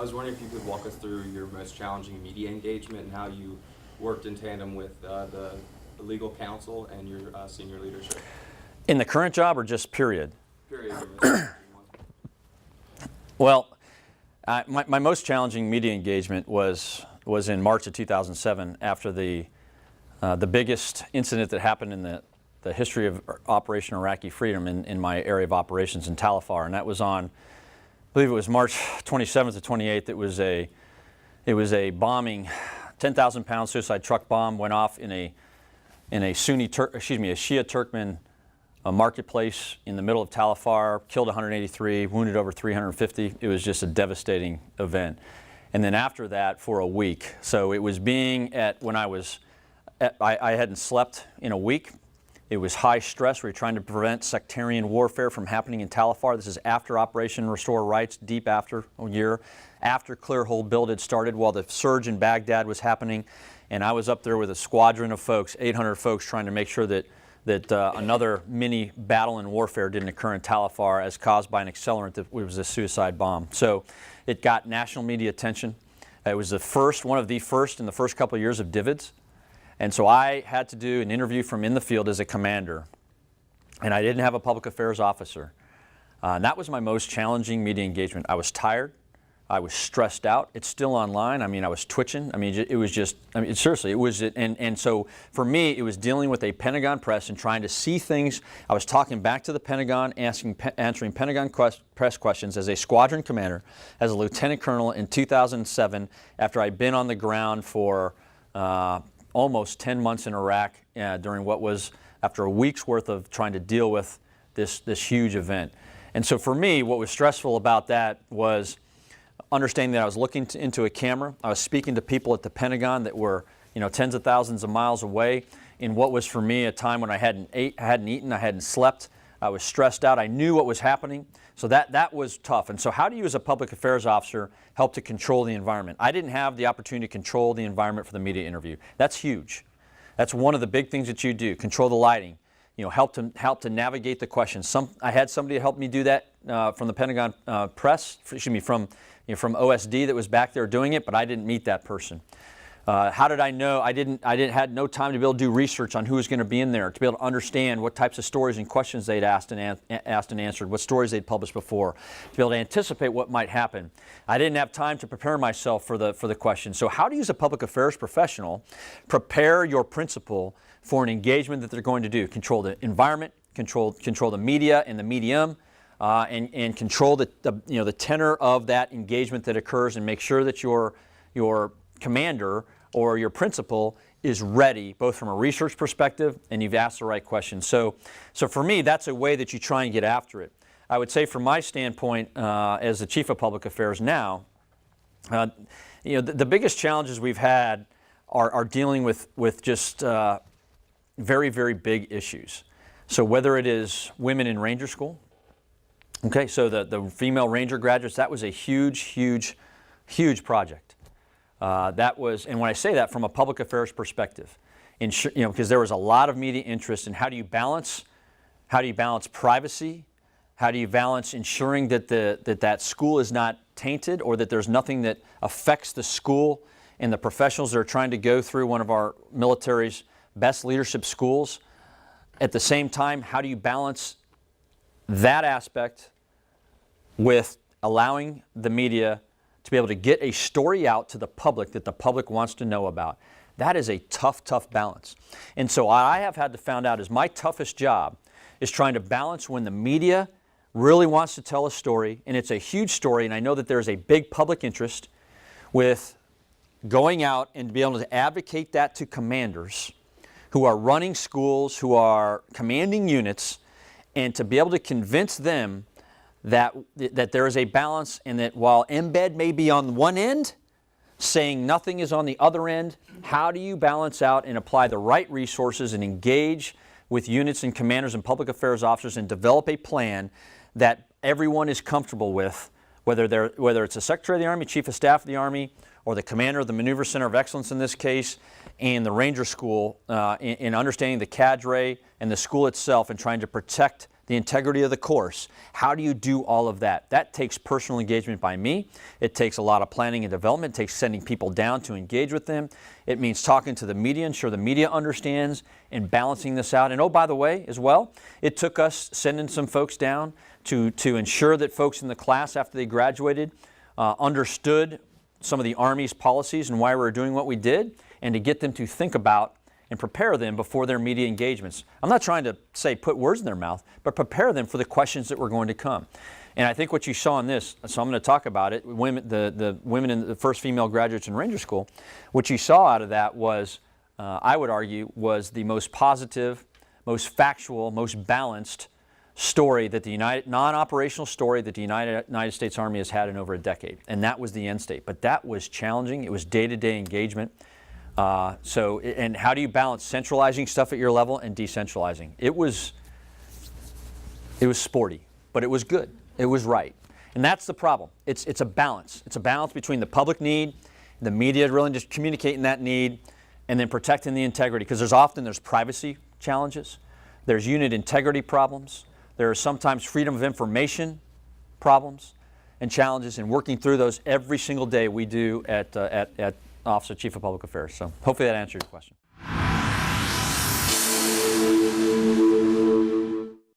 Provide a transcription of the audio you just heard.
was wondering if you could walk us through your most challenging media engagement and how you worked in tandem with the legal counsel and your senior leadership. In the current job or just period? Period. Well, my most challenging media engagement was in March of 2007 after the biggest incident that happened in the history of Operation Iraqi Freedom in my area of operations in Tal Afar, and that was on, I believe it was March 27th to 28th. It was a bombing, 10,000-pound suicide truck bomb went off in a Shia Turkmen marketplace in the middle of Tal Afar, killed 183, wounded over 350. It was just a devastating event. And then after that, for a week. So it was I hadn't slept in a week. It was high stress. We were trying to prevent sectarian warfare from happening in Tal Afar. This is after Operation Restore Rights, deep after a year, after Clear Hold Build had started, while the surge in Baghdad was happening. And I was up there with a squadron of folks, 800 folks, trying to make sure that another mini battle and warfare didn't occur in Tal Afar as caused by an accelerant that was a suicide bomb. So it got national media attention. It was one of the first in the first couple of years of DIVIDs. And so I had to do an interview from in the field as a commander, and I didn't have a public affairs officer. And that was my most challenging media engagement. I was tired. I was stressed out. It's still online. I mean, I was twitching. I mean, it was just, seriously, it was, and so for me, it was dealing with a Pentagon press and trying to see things. I was talking back to the Pentagon, answering Pentagon press questions as a squadron commander, as a lieutenant colonel in 2007, after I'd been on the ground for almost 10 months in Iraq during what was after a week's worth of trying to deal with this huge event. And so for me, what was stressful about that was understanding that I was looking into a camera. I was speaking to people at the Pentagon that were, tens of thousands of miles away in what was for me a time when I hadn't eaten, I hadn't slept, I was stressed out, I knew what was happening. So that was tough. And so how do you as a public affairs officer help to control the environment? I didn't have the opportunity to control the environment for the media interview. That's huge. That's one of the big things that you do, control the lighting, help to navigate the questions. I had somebody help me do that from the Pentagon press, from OSD that was back there doing it, but I didn't meet that person. How did I know? I had no time to be able to do research on who was going to be in there, to be able to understand what types of stories and questions they'd asked and answered, what stories they'd published before, to be able to anticipate what might happen. I didn't have time to prepare myself for the questions. So how do you, as a public affairs professional, prepare your principal for an engagement that they're going to do? Control the environment, control the media and the medium, and control the tenor of that engagement that occurs, and make sure that your commander or your principal is ready, both from a research perspective and you've asked the right questions. So for me, that's a way that you try and get after it. I would say from my standpoint as the Chief of Public Affairs now, the biggest challenges we've had are dealing with just very, very big issues. So whether it is women in Ranger School, okay, so the female Ranger graduates, that was a huge, huge, huge project. That was, and when I say that from a public affairs perspective, because there was a lot of media interest in how do you balance privacy, how do you balance ensuring that that school is not tainted, or that there's nothing that affects the school and the professionals that are trying to go through one of our military's best leadership schools. At the same time, how do you balance that aspect with allowing the media to be able to get a story out to the public that the public wants to know about? That is a tough, tough balance. And so I have had to find out is my toughest job is trying to balance when the media really wants to tell a story, and it's a huge story, and I know that there's a big public interest, with going out and be able to advocate that to commanders who are running schools, who are commanding units, and to be able to convince them that there is a balance, and that while embed may be on one end, saying nothing is on the other end, how do you balance out and apply the right resources and engage with units and commanders and public affairs officers and develop a plan that everyone is comfortable with, whether it's a Secretary of the Army, Chief of Staff of the Army, or the commander of the Maneuver Center of Excellence in this case, and the Ranger School, in understanding the cadre and the school itself and trying to protect the integrity of the course. How do you do all of that? That takes personal engagement by me. It takes a lot of planning and development. It takes sending people down to engage with them. It means talking to the media, ensure the media understands, and balancing this out. And oh, by the way, as well, it took us sending some folks down to ensure that folks in the class after they graduated understood some of the Army's policies and why we were doing what we did, and to get them to think about and prepare them before their media engagements. I'm not trying to say put words in their mouth, but prepare them for the questions that were going to come. And I think what you saw in this, so I'm going to talk about it, the women in the first female graduates in Ranger School, what you saw out of that was, I would argue, was the most positive, most factual, most balanced story that the non-operational story that the United States Army has had in over a decade. And that was the end state. But that was challenging. It was day-to-day engagement. And how do you balance centralizing stuff at your level and decentralizing? It was sporty, but it was good. It was right. And that's the problem. It's a balance. It's a balance between the public need, the media really just communicating that need, and then protecting the integrity. Because there's privacy challenges. There's unit integrity problems. There are sometimes freedom of information problems and challenges, and working through those every single day we do at Office of Chief of Public Affairs. So hopefully that answered your question.